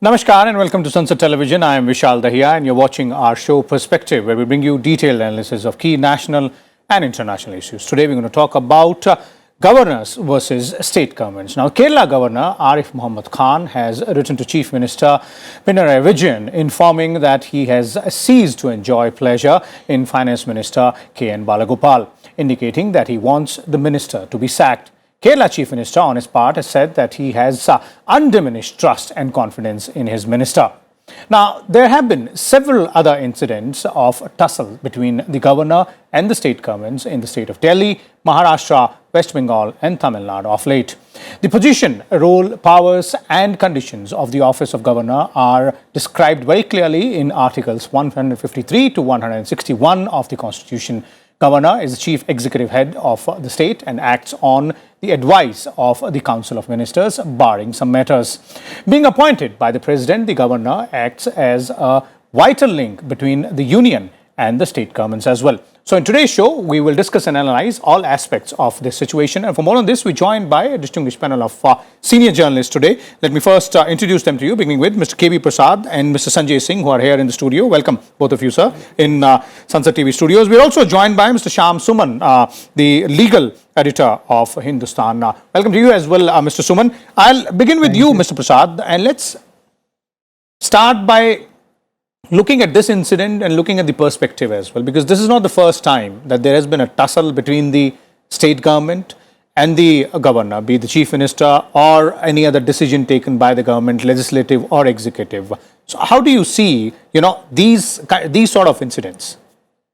Namaskar and welcome to Sansad Television. I am Vishal Dahiya and you're watching our show Perspective, where we bring you detailed analysis of key national and international issues. Today we're going to talk about governors versus state governments. Now, Kerala Governor Arif Mohammed Khan has written to Chief Minister Pinarayi Vijayan informing that he has ceased to enjoy pleasure in Finance Minister K.N. Balagopal, indicating that he wants the minister to be sacked. Kerala Chief Minister, on his part, has said that he has undiminished trust and confidence in his minister. Now, there have been several other incidents of tussle between the governor and the state governments in the state of Delhi, Maharashtra, West Bengal and Tamil Nadu of late. The position, role, powers and conditions of the office of governor are described very clearly in Articles 153 to 161 of the Constitution. Governor is the chief executive head of the state and acts on the advice of the Council of Ministers, barring some matters. Being appointed by the President, the governor acts as a vital link between the union and the state governments as well. So in today's show, we will discuss and analyze all aspects of this situation. And for more on this, we're joined by a distinguished panel of senior journalists today. Let me first introduce them to you, beginning with Mr. K.V. Prasad and Mr. Sanjay Singh, who are here in the studio. Welcome, both of you, sir, in Sansad TV studios. We're also joined by Mr. Shyam Suman, the legal editor of Hindustan. Welcome to you as well, Mr. Suman. I'll begin with you, Mr. Prasad, and let's start by looking at this incident and looking at the perspective as well, because this is not the first time that there has been a tussle between the state government and the governor, be it the chief minister or any other decision taken by the government, legislative or executive. So how do you see, these sort of incidents?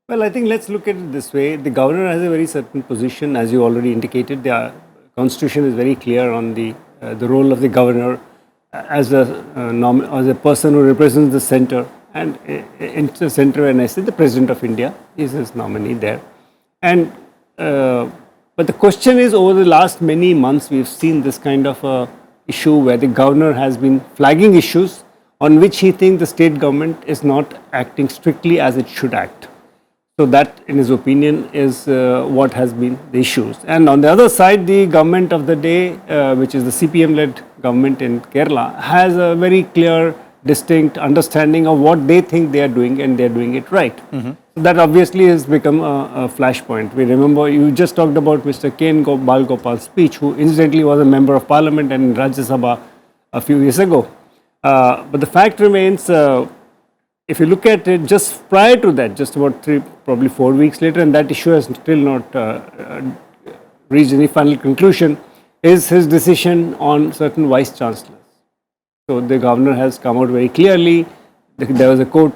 Well, I think let's look at it this way. The governor has a very certain position, as you already indicated. The constitution is very clear on the role of the governor as a person who represents the center. And in the center, and I say the President of India is his nominee there. And but the question is, over the last many months, we've seen this kind of issue where the governor has been flagging issues on which he thinks the state government is not acting strictly as it should act. So that, in his opinion, is what has been the issues. And on the other side, the government of the day, which is the CPM-led government in Kerala, has a very clear, distinct understanding of what they think they are doing, and they are doing it right. So that obviously has become a flashpoint. We remember, you just talked about Mr. K.N. Balagopal's speech, who incidentally was a member of parliament and in Rajya Sabha a few years ago. But the fact remains, if you look at it just prior to that, just about probably 4 weeks later, and that issue has still not reached any final conclusion, is his decision on certain vice chancellors. So the governor has come out very clearly. There was a court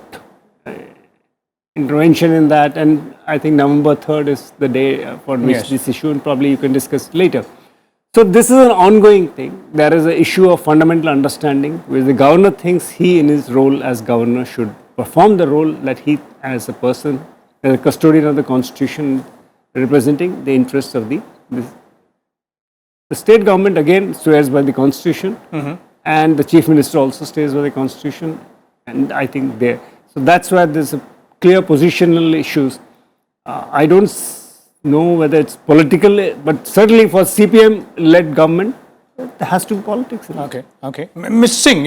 intervention in that, and I think November 3rd is the day for which this issue, and probably you can discuss it later. So this is an ongoing thing. There is an issue of fundamental understanding where the governor thinks he, in his role as governor, should perform the role that he, as a person, as a custodian of the constitution, representing the interests of the state government, again swears by the constitution. And the chief minister also stays with the constitution, and I think so that's why there's a clear positional issues. I don't know whether it's political, but certainly for CPM-led government, there has to be politics. Okay. Mr. Singh,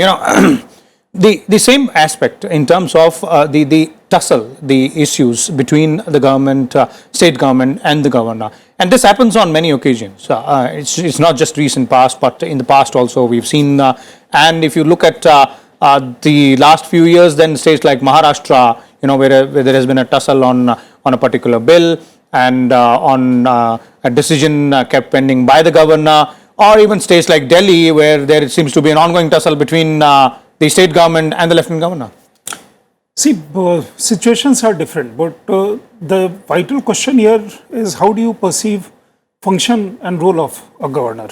the same aspect in terms of the tussle, the issues between the government, state government and the governor. And this happens on many occasions. It's not just recent past, but in the past also we've seen. And if you look at the last few years, then states like Maharashtra, where there has been a tussle on a particular bill and on a decision kept pending by the governor, or even states like Delhi, where there seems to be an ongoing tussle between the state government and the lieutenant governor. See, situations are different, but the vital question here is how do you perceive function and role of a governor?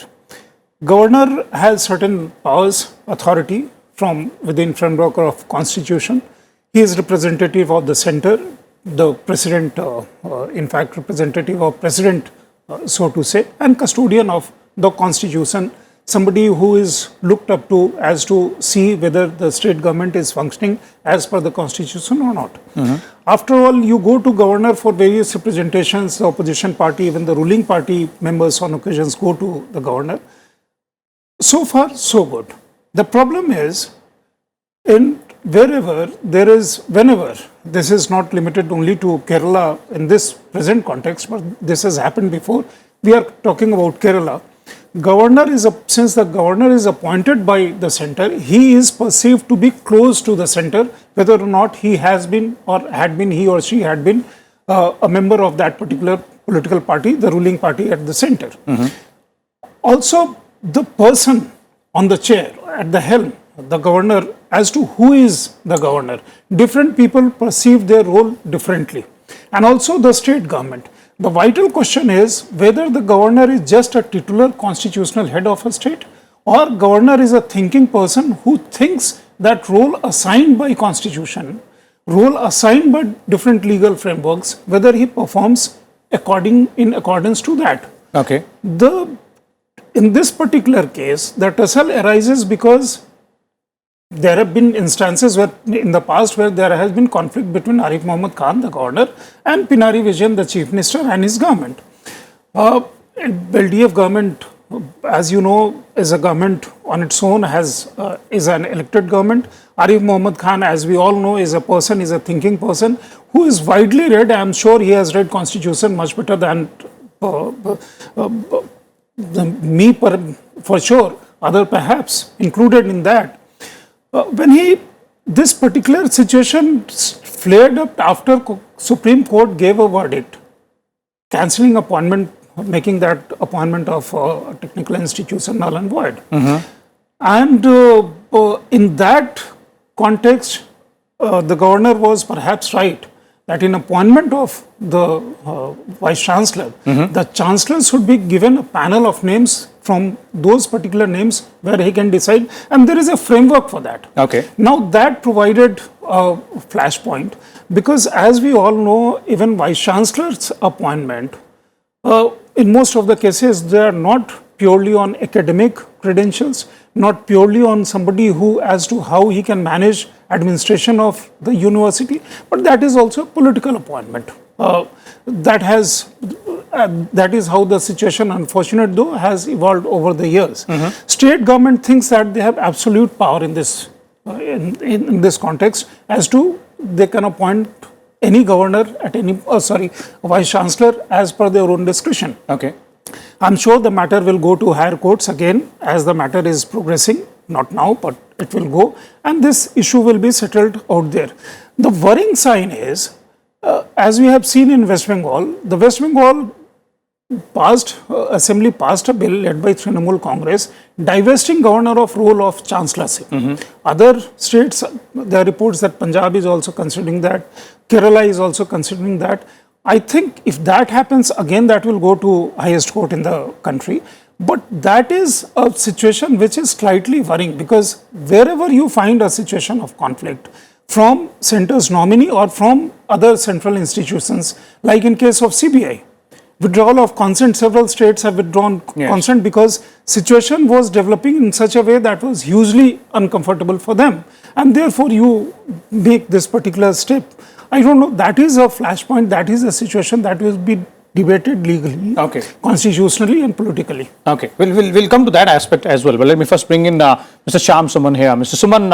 Governor has certain powers, authority from within framework of constitution. He is representative of the center, the president, in fact representative of president, so to say, and custodian of the constitution. Somebody who is looked up to as to see whether the state government is functioning as per the constitution or not. After all, you go to governor for various representations, the opposition party, even the ruling party members on occasions go to the governor. So far, so good. The problem is in whenever, this is not limited only to Kerala in this present context, but this has happened before. We are talking about Kerala. Since the governor is appointed by the center, he is perceived to be close to the center, whether or not he has been or he or she had been a member of that particular political party, the ruling party at the center. Also, the person on the chair, at the helm, the governor, as to who is the governor, different people perceive their role differently. And also the state government. The vital question is whether the governor is just a titular constitutional head of a state, or governor is a thinking person who thinks that role assigned by constitution, role assigned by different legal frameworks, whether he performs in accordance to that. Okay. In this particular case, the tussle arises because there have been instances where in the past where there has been conflict between Arif Mohammed Khan, the governor, and Pinarayi Vijayan, the chief minister, and his government. LDF government, as you know, is a government on its own, is an elected government. Arif Mohammed Khan, as we all know, is a thinking person who is widely read. I am sure he has read Constitution much better than me, for sure, other perhaps included in that. This particular situation flared up after Supreme Court gave a verdict, cancelling appointment, making that appointment of a technical institution null and void. And in that context, the governor was perhaps right that in appointment of the vice chancellor, the chancellor should be given a panel of names from those particular names where he can decide, and there is a framework for that. Okay. Now that provided a flashpoint, because as we all know, even vice chancellor's appointment, in most of the cases, they are not purely on academic credentials, not purely on somebody who as to how he can manage administration of the university, but that is also a political appointment. That is how the situation, unfortunate though, has evolved over the years. State government thinks that they have absolute power in this in this context, as to they can appoint any governor at any vice chancellor as per their own discretion. Okay. I'm sure the matter will go to higher courts again as the matter is progressing, not now, but it will go, and this issue will be settled out there. The worrying sign is, as we have seen in West Bengal, the West Bengal Assembly passed a bill led by Trinamool Congress divesting governor of role of chancellorship. Other states, there are reports that Punjab is also considering that, Kerala is also considering that. I think if that happens, again that will go to highest court in the country. But that is a situation which is slightly worrying, because wherever you find a situation of conflict from centre's nominee or from other central institutions, like in case of CBI, withdrawal of consent, several states have withdrawn consent because situation was developing in such a way that was hugely uncomfortable for them, and therefore you make this particular step. I don't know, that is a flashpoint, that is a situation that will be debated legally, constitutionally and politically. Okay, we'll come to that aspect as well. But let me first bring in Mr. Shyam Suman here. Mr. Suman,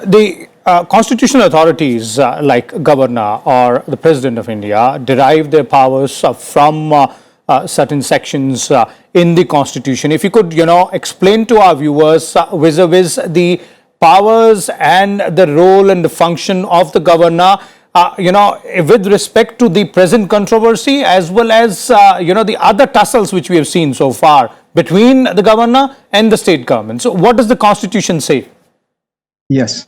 the constitutional authorities like Governor or the President of India derive their powers from certain sections in the Constitution. If you could, explain to our viewers vis-a-vis the powers and the role and the function of the Governor, with respect to the present controversy, as well as, the other tussles which we have seen so far between the Governor and the state government. So what does the Constitution say? Yes.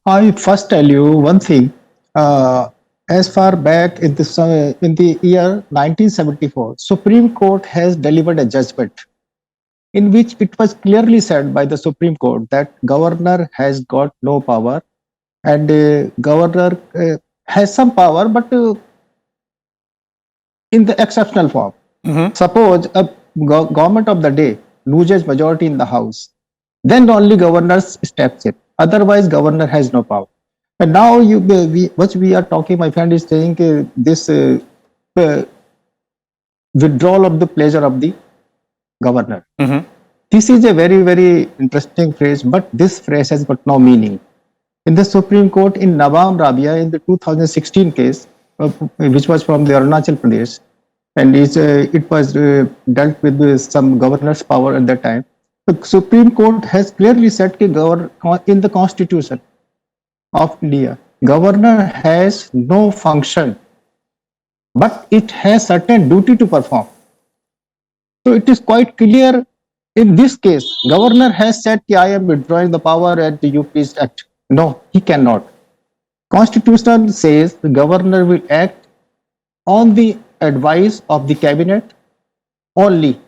I first tell you one thing. As far back in the year 1974, Supreme Court has delivered a judgment in which it was clearly said by the Supreme Court that Governor has got no power, and Governor has some power, but in the exceptional form. Suppose a government of the day loses majority in the House, then only Governor steps in. Otherwise, Governor has no power. And now what we are talking, my friend is saying this withdrawal of the pleasure of the Governor. This is a very, very interesting phrase, but this phrase has got no meaning. In the Supreme Court in Nawab Rabia in the 2016 case, which was from the Arunachal Pradesh, and it was dealt with some governor's power at that time. The Supreme Court has clearly said that in the Constitution of India, governor has no function, but it has certain duty to perform. So it is quite clear in this case, governor has said, I am withdrawing the power and you please act. No, he cannot. Constitution says the governor will act on the advice of the cabinet only.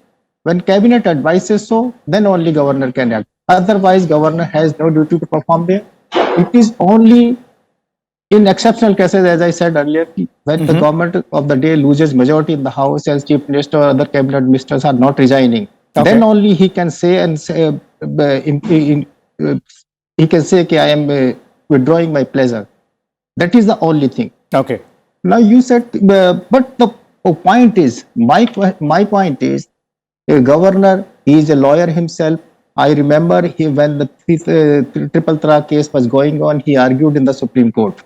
When cabinet advises so, then only governor can act. Otherwise, governor has no duty to perform there. It is only in exceptional cases, as I said earlier, when the government of the day loses majority in the house as chief minister or other cabinet ministers are not resigning, then only he can say he can say, I am withdrawing my pleasure. That is the only thing. Okay. Now you said, but the point is, my point is, a governor, he is a lawyer himself. I remember when the Triple Tra case was going on, he argued in the Supreme Court.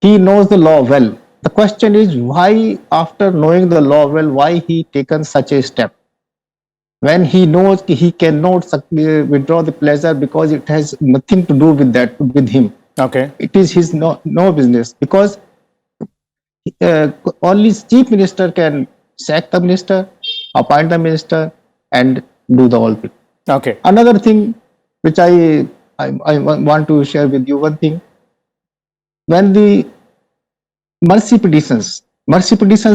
He knows the law well. The question is, why, after knowing the law well, why he taken such a step? When he knows he cannot withdraw the pleasure because it has nothing to do with that, with him. Okay. It is his no business, because only chief minister can sack the minister, appoint the minister, and do the whole thing. Okay. Another thing which I want to share with you, one thing. When the mercy petitions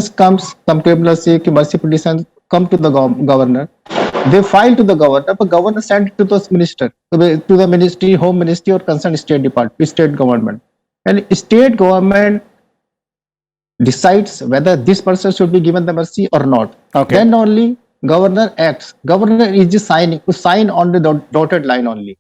comes, some tribunals say mercy petitions come to the governor. They file to the governor, but governor send it to the minister, to the ministry, home ministry, or concerned state department, state government. And state government decides whether this person should be given the mercy or not. Okay. Then only governor acts. Governor is just sign on the dotted line only.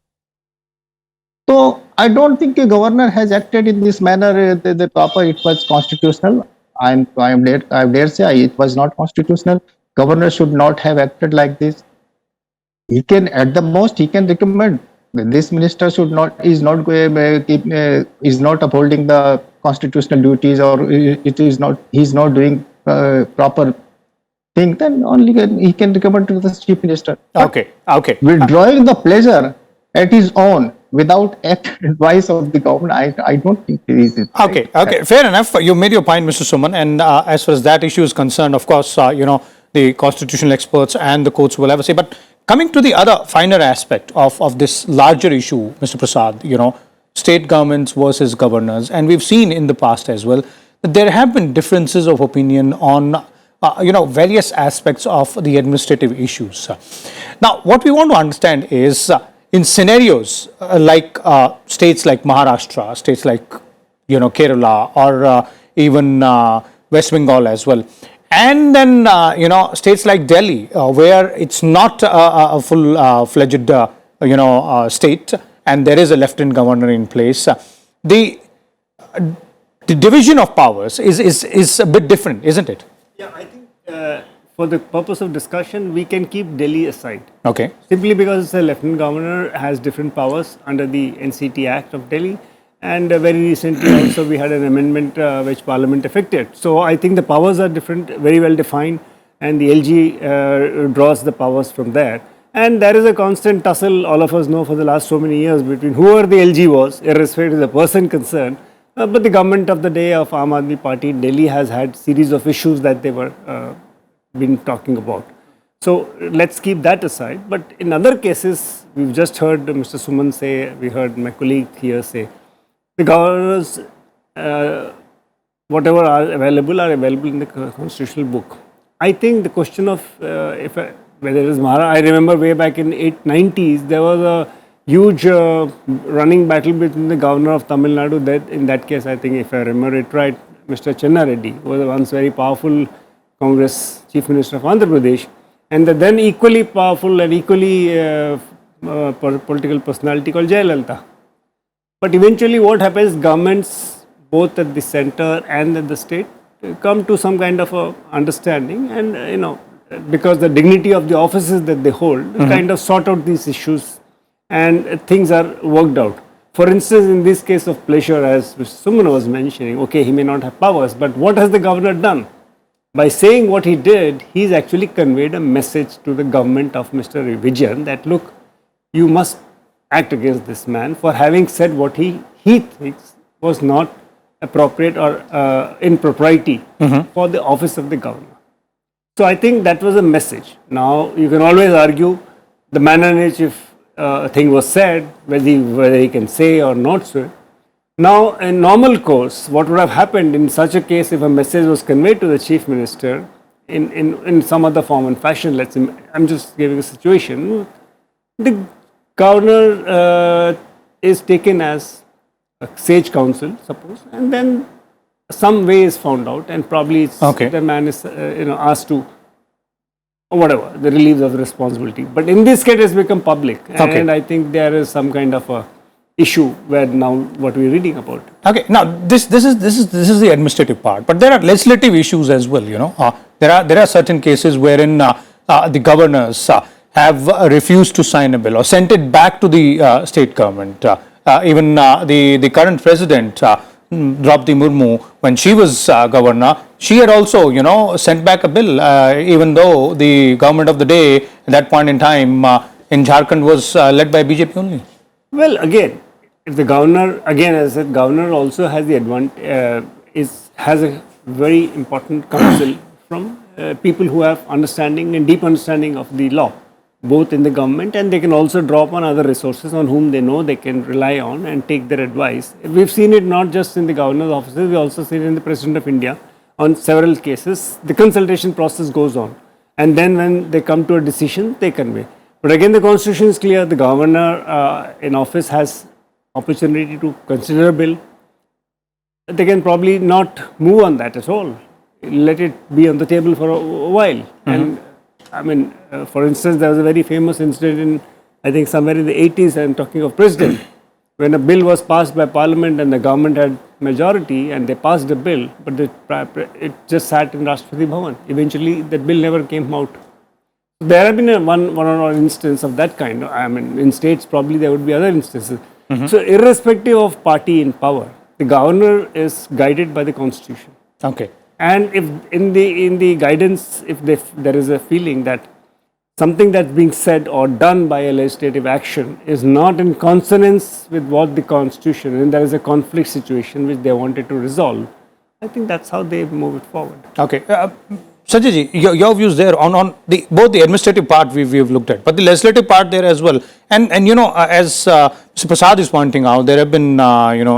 So I don't think a governor has acted in this manner. The proper, it was constitutional. I dare say it was not constitutional. Governor should not have acted like this. He can, at the most, he can recommend. This minister is not upholding the constitutional duties, or he's not doing proper thing. Then only he can recommend to the chief minister. Okay. Okay. Withdrawing the pleasure at his own without advice of the government, I don't think it is. Okay. Okay. Fair enough. You made your point, Mr. Suman. And as far as that issue is concerned, of course, the constitutional experts and the courts will have a say. But coming to the other finer aspect of this larger issue, Mr. Prasad, state governments versus governors, and we've seen in the past as well that there have been differences of opinion on various aspects of the administrative issues. Now, what we want to understand is in scenarios like states like Maharashtra, states like Kerala, or even West Bengal as well. And then, states like Delhi, where it's not a full-fledged, state, and there is a lieutenant governor in place. The division of powers is a bit different, isn't it? Yeah, I think for the purpose of discussion, we can keep Delhi aside. Okay. Simply because the lieutenant governor has different powers under the NCT Act of Delhi. And very recently also we had an amendment which Parliament effected. So I think the powers are different, very well defined, and the LG draws the powers from there. And there is a constant tussle, all of us know, for the last so many years between whoever the LG was, irrespective of the person concerned. But the government of the day of Aam Aadmi Party in Delhi has had series of issues that they were been talking about. So let's keep that aside. But in other cases, we've just heard Mr. Suman say, we heard my colleague here say, the governors, whatever are available in the constitutional book. I think the question of whether it is Maharashtra, I remember way back in 890s, there was a huge running battle between the governor of Tamil Nadu. That in that case, I think if I remember it right, Mr. Chenna Reddy was once very powerful Congress Chief Minister of Andhra Pradesh, and the then equally powerful and equally political personality called Jayalalitha. But eventually what happens, governments both at the center and at the state come to some kind of a understanding, and because the dignity of the offices that they hold, kind of sort out these issues and things are worked out. For instance, in this case of pleasure, as Mr. Suman was mentioning, okay, he may not have powers, but what has the governor done? By saying what he did, he's actually conveyed a message to the government of Mr. Vijayan that, look, you must act against this man for having said what he thinks was not appropriate or impropriety for the office of the governor. So I think that was a message. Now, you can always argue the manner in which if a thing was said, whether he can say or not say. Now, in normal course, what would have happened in such a case if a message was conveyed to the Chief Minister in some other form and fashion, let's say, I'm just giving a situation, the governor is taken as a sage counsel, suppose, and then some way is found out and probably the man is asked to whatever, the relief of responsibility. But in this case, it's become public, and I think there is some kind of a issue where now what we're reading about. Okay, now this is the administrative part, but there are legislative issues as well. There are certain cases wherein the governors have refused to sign a bill or sent it back to the state government. Even the current president, Draupadi Murmu, when she was governor, she had also sent back a bill, even though the government of the day at that point in time in Jharkhand was led by BJP only. Well, again, if the governor, again as I said, governor also has the advantage, has a very important counsel from people who have understanding and deep understanding of the law, both in the government, and they can also draw upon other resources on whom they know they can rely on and take their advice. We've seen it not just in the governor's offices, we also seen it in the President of India on several cases. The consultation process goes on, and then when they come to a decision, they convey. But again, the constitution is clear. The governor in office has opportunity to consider a bill. They can probably not move on that at all. Let it be on the table for a while. And I mean, for instance, there was a very famous incident in, I think, somewhere in the 80s, I'm talking of president, when a bill was passed by parliament and the government had majority and they passed the bill, but it just sat in Rashtrapati Bhavan. Eventually, that bill never came out. There have been one or another instance of that kind. I mean, in states, probably there would be other instances. So, irrespective of party in power, the governor is guided by the constitution. Okay. And if in the guidance, if there is a feeling that something that's being said or done by a legislative action is not in consonance with what the constitution, and there is a conflict situation which they wanted to resolve, I think that's how they move it forward. Okay. Sanjay ji, your views there on both the administrative part we've looked at, but the legislative part there as well. And as Mr. Prasad is pointing out, there have been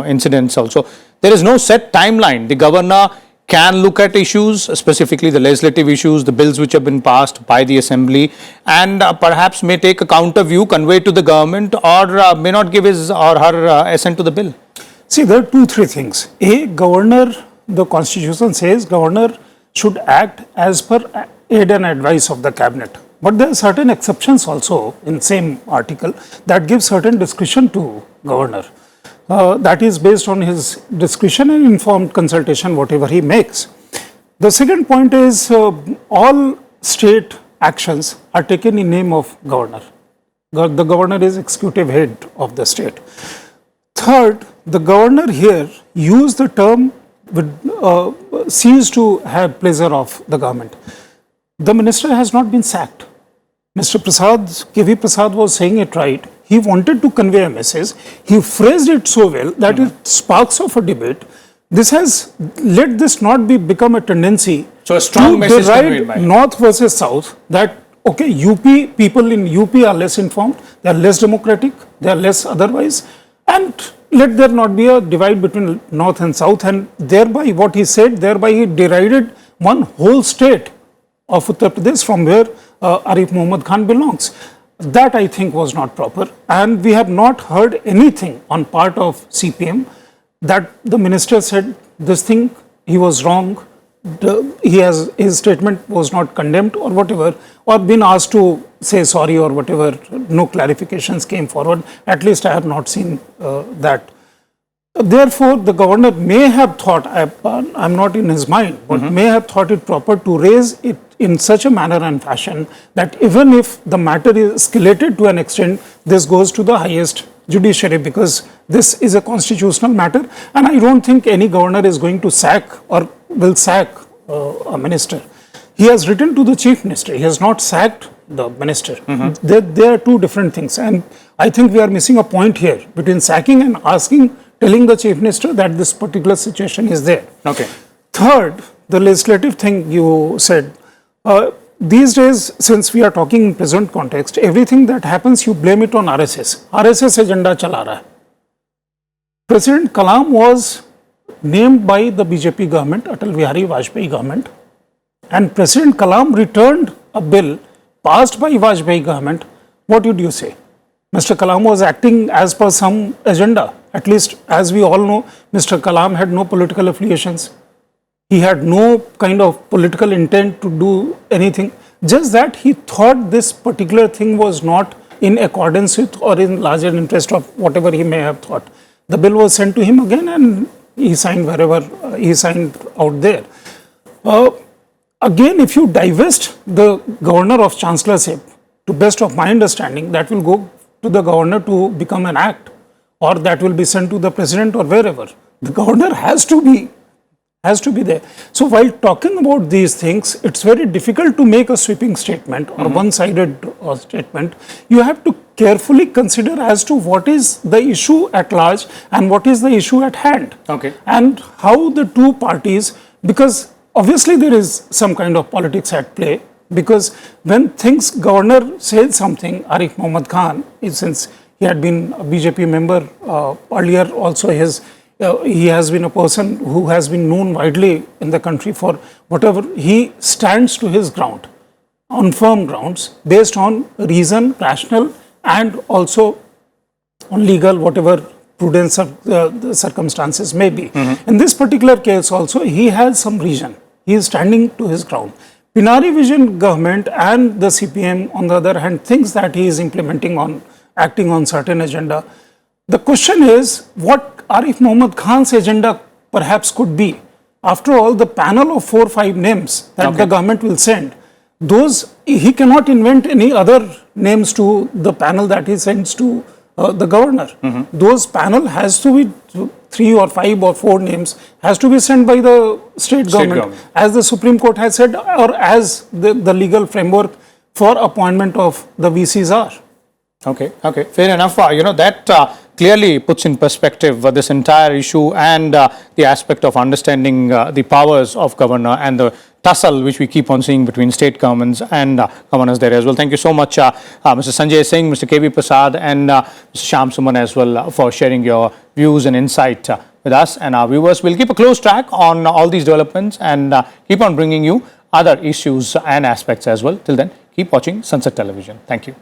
incidents also. There is no set timeline. The governor can look at issues, specifically the legislative issues, the bills which have been passed by the assembly, and perhaps may take a counter view, convey to the government, or may not give his or her assent to the bill. See, there are 2-3 things. A, governor, the constitution says governor should act as per aid and advice of the cabinet. But there are certain exceptions also in same article that give certain discretion to governor. That is based on his discretion and informed consultation, whatever he makes. The second point is all state actions are taken in name of governor. The governor is executive head of the state. Third, the governor here used the term cease to have pleasure of the government. The minister has not been sacked. Mr. K.V. Prasad was saying it right. He wanted to convey a message. He phrased it so well that it sparks of a debate. This has let this not become a tendency so a strong to message deride North versus South, that okay, people in UP are less informed, they are less democratic, they are less otherwise, and let there not be a divide between North and South, and thereby what he said, thereby he derided one whole state of Uttar Pradesh from where Arif Mohammed Khan belongs. That I think was not proper, and we have not heard anything on part of CPM that the minister said this thing, he was wrong, his statement was not condemned or whatever, or been asked to say sorry or whatever, no clarifications came forward. At least I have not seen that. Therefore, the governor may have thought, I'm not in his mind, but may have thought it proper to raise it in such a manner and fashion that even if the matter is escalated to an extent, this goes to the highest judiciary, because this is a constitutional matter, and I don't think any governor is going to sack or will sack a minister. He has written to the Chief Minister, he has not sacked the minister. There are two different things, and I think we are missing a point here between sacking and telling the Chief Minister that this particular situation is there. Okay. Third, the legislative thing you said, these days, since we are talking in present context, everything that happens, you blame it on RSS. RSS agenda chala raha hai. President Kalam was named by the BJP government, Atal Bihari Vajpayee government, and President Kalam returned a bill passed by Vajpayee government. What did you say? Mr. Kalam was acting as per some agenda. At least, as we all know, Mr. Kalam had no political affiliations. He had no kind of political intent to do anything. Just that he thought this particular thing was not in accordance with or in larger interest of whatever he may have thought. The bill was sent to him again and he signed wherever he signed out there. Again, if you divest the governor of chancellorship, to best of my understanding, that will go to the governor to become an act, or that will be sent to the president or wherever. The governor has to be there. So while talking about these things, it's very difficult to make a sweeping statement or one-sided statement. You have to carefully consider as to what is the issue at large and what is the issue at hand. Okay. And how the two parties, because obviously there is some kind of politics at play, because when governor says something, Arif Mohammed Khan, since he had been a BJP member earlier, also he has been a person who has been known widely in the country for whatever. He stands to his ground on firm grounds based on reason, rational, and also on legal, whatever prudence of the circumstances may be. In this particular case also, he has some reason. He is standing to his ground. Pinarayi Vijayan government and the CPM, on the other hand, thinks that he is acting on certain agenda. The question is what Arif Mohammed Khan's agenda perhaps could be. After all, the panel of 4 or 5 names that the government will send, he cannot invent any other names to the panel that he sends to the governor. Those panel has to be 3 or 5 or 4 names, has to be sent by the state government, as the Supreme Court has said, or as the legal framework for appointment of the VCs are. Okay, fair enough. That clearly puts in perspective this entire issue and the aspect of understanding the powers of governor and the tussle which we keep on seeing between state governments and governors there as well. Thank you so much, Mr. Sanjay Singh, Mr. K.V. Prasad, and Mr. Shyam Suman as well for sharing your views and insight with us and our viewers. We'll keep a close track on all these developments and keep on bringing you other issues and aspects as well. Till then, keep watching Sansad Television. Thank you.